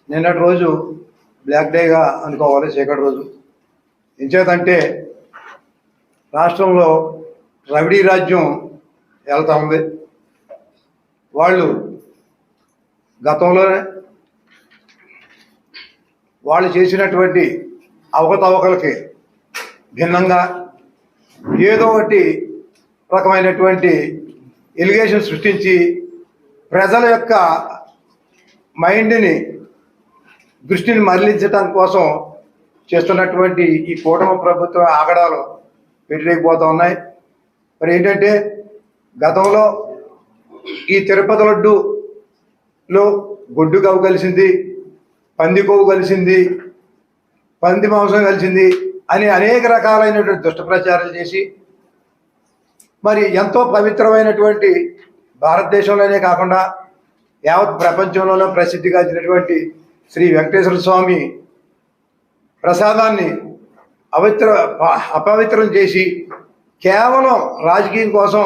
నిన్నటి రోజు బ్లాక్ డేగా అనుకోవాలి, చీకటి రోజు. ఎంచేతంటే రాష్ట్రంలో రవిడీ రాజ్యం వెళ్తూ ఉంది. వాళ్ళు గతంలోనే వాళ్ళు చేసినటువంటి అవకతవకలకి భిన్నంగా ఏదో ఒకటి రకమైనటువంటి ఎలిగేషన్ సృష్టించి ప్రజల యొక్క మైండ్ని దృష్టిని మరలించడం కోసం చేస్తున్నటువంటి ఈ కూటమి ప్రభుత్వ ఆగడాలు వ్యతిరేకపోతూ ఉన్నాయి. మరి ఏంటంటే గతంలో ఈ తిరుపతి లడ్డులో గొడ్డు కొవ్వు కలిసింది, పంది కొవ్వు కలిసింది, పంది మాంసం కలిసింది అని అనేక రకాలైనటువంటి దుష్ట ప్రచారాలు చేసి మరి ఎంతో పవిత్రమైనటువంటి భారతదేశంలోనే కాకుండా యావత్ ప్రపంచంలోనూ ప్రసిద్ధిగాంచినటువంటి శ్రీ వెంకటేశ్వర స్వామి ప్రసాదాన్ని అపవిత్రం చేసి కేవలం రాజకీయం కోసం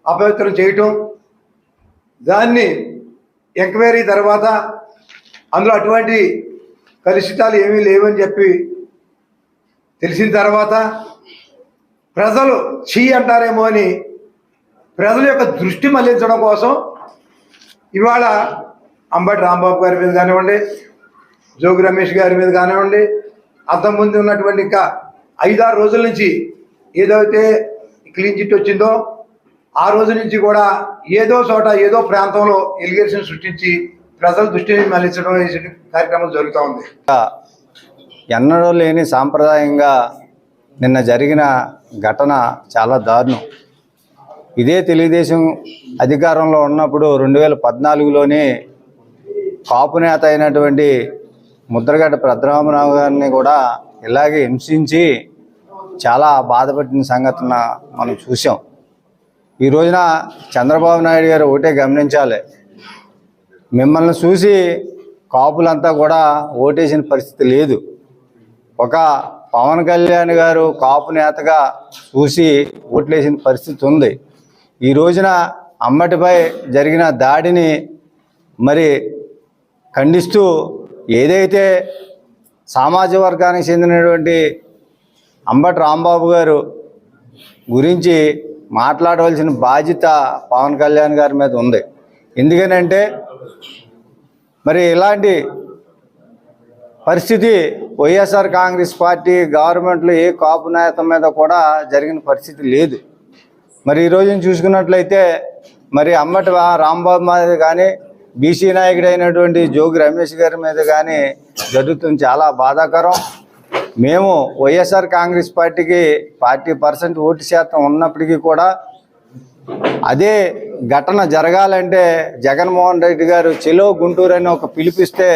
అపవిత్రం చేయటం, దాన్ని ఎంక్వైరీ తర్వాత అందులో అటువంటి కలుషితాలు ఏమీ లేవని చెప్పి తెలిసిన తర్వాత ప్రజలు చీ అంటారేమో అని ప్రజల యొక్క దృష్టి మళ్లించడం కోసం ఇవాళ అంబటి రాంబాబు గారి మీద కానివ్వండి, జోగి రమేష్ గారి మీద కానివ్వండి, అంతకుముందు ఉన్నటువంటి ఇంకా 5-6 రోజుల నుంచి ఏదైతే క్లీన్ చిట్ వచ్చిందో ఆ రోజు నుంచి కూడా ఏదో చోట ఏదో ప్రాంతంలో ఎలిగేషన్ సృష్టించి ప్రజల దృష్టిని మళ్లించడం కార్యక్రమం జరుగుతూ ఉంది. ఎన్నడూ లేని సాంప్రదాయంగా నిన్న జరిగిన ఘటన చాలా దారుణం. ఇదే తెలుగుదేశం అధికారంలో ఉన్నప్పుడు 2014లోనే కాపు నేత అయినటువంటి ముద్రగడ్డ పద్మనాభరావు గారిని కూడా ఇలాగే హింసించి చాలా బాధపడిన సంఘటన మనం చూసాం. ఈ రోజున చంద్రబాబు నాయుడు గారు ఒకటే గమనించాలి, మిమ్మల్ని చూసి కాపులంతా కూడా ఓటేసిన పరిస్థితి లేదు. ఒక పవన్ కళ్యాణ్ గారు కాపు నేతగా చూసి ఓట్లేసిన పరిస్థితి ఉంది. ఈ రోజున అమ్మటిపై జరిగిన దాడిని మరి ఖండిస్తూ ఏదైతే సామాజిక వర్గానికి చెందినటువంటి అంబటి రాంబాబు గారు గురించి మాట్లాడవలసిన బాధ్యత పవన్ కళ్యాణ్ గారి మీద ఉంది. ఎందుకనంటే మరి ఇలాంటి పరిస్థితి వైఎస్ఆర్ కాంగ్రెస్ పార్టీ గవర్నమెంట్లో ఏ కాపు నేత మీద కూడా జరిగిన పరిస్థితి లేదు. మరి ఈ రోజున చూసుకున్నట్లయితే మరి అంబటి రాంబాబు మీద కానీ బీసీ నాయకుడు అయినటువంటి జోగి రమేష్ గారి మీద కానీ జరుగుతుంది చాలా బాధాకరం. మేము వైఎస్ఆర్ కాంగ్రెస్ పార్టీకి 40% ఓటు శాతం ఉన్నప్పటికీ కూడా అదే ఘటన జరగాలంటే జగన్మోహన్ రెడ్డి గారు చెలో గుంటూరు అని ఒక పిలిపిస్తే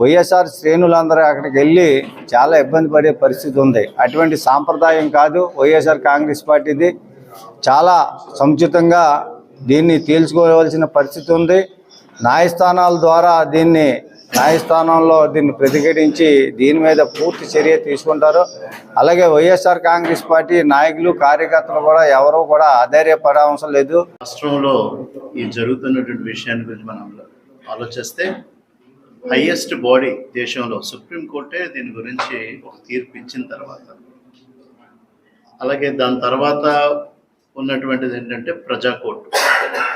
వైఎస్ఆర్ శ్రేణులందరూ అక్కడికి వెళ్ళి చాలా ఇబ్బంది పడే పరిస్థితి ఉంది. అటువంటి సాంప్రదాయం కాదు వైఎస్ఆర్ కాంగ్రెస్ పార్టీది. చాలా సముచితంగా దీన్ని తేల్చుకోవాల్సిన పరిస్థితి ఉంది. న్యాయస్థానాల ద్వారా న్యాయస్థానంలో దీన్ని ప్రతిఘటించి దీని మీద పూర్తి చర్య తీసుకుంటారు. అలాగే వైఎస్ఆర్ కాంగ్రెస్ పార్టీ నాయకులు కార్యకర్తలు కూడా ఎవరూ కూడా అధైర్యపడే అవసరం లేదు. రాష్ట్రంలో ఈ జరుగుతున్నటువంటి విషయాన్ని గురించి మనం ఆలోచిస్తే హైయెస్ట్ బాడీ దేశంలో సుప్రీంకోర్టే దీని గురించి ఒక తీర్పు ఇచ్చిన తర్వాత, అలాగే దాని తర్వాత ఉన్నటువంటిది ఏంటంటే ప్రజా కోర్టు.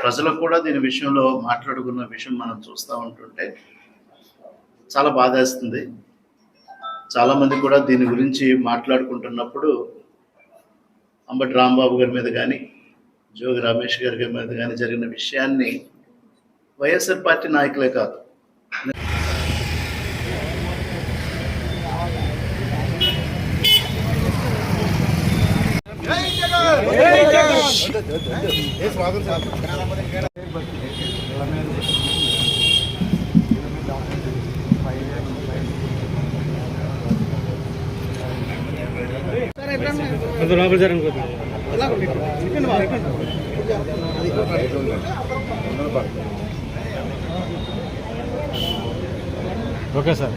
ప్రజలకు కూడా దీని విషయంలో మాట్లాడుకున్న విషయం మనం చూస్తూ ఉంటుంటే చాలా బాధేస్తుంది. చాలామంది కూడా దీని గురించి మాట్లాడుకుంటున్నప్పుడు అంబటి రాంబాబు గారి మీద కానీ జోగి రమేష్ గారి మీద కానీ జరిగిన విషయాన్ని వైఎస్ఆర్ పార్టీ నాయకులే కాదు, ఓకే సార్.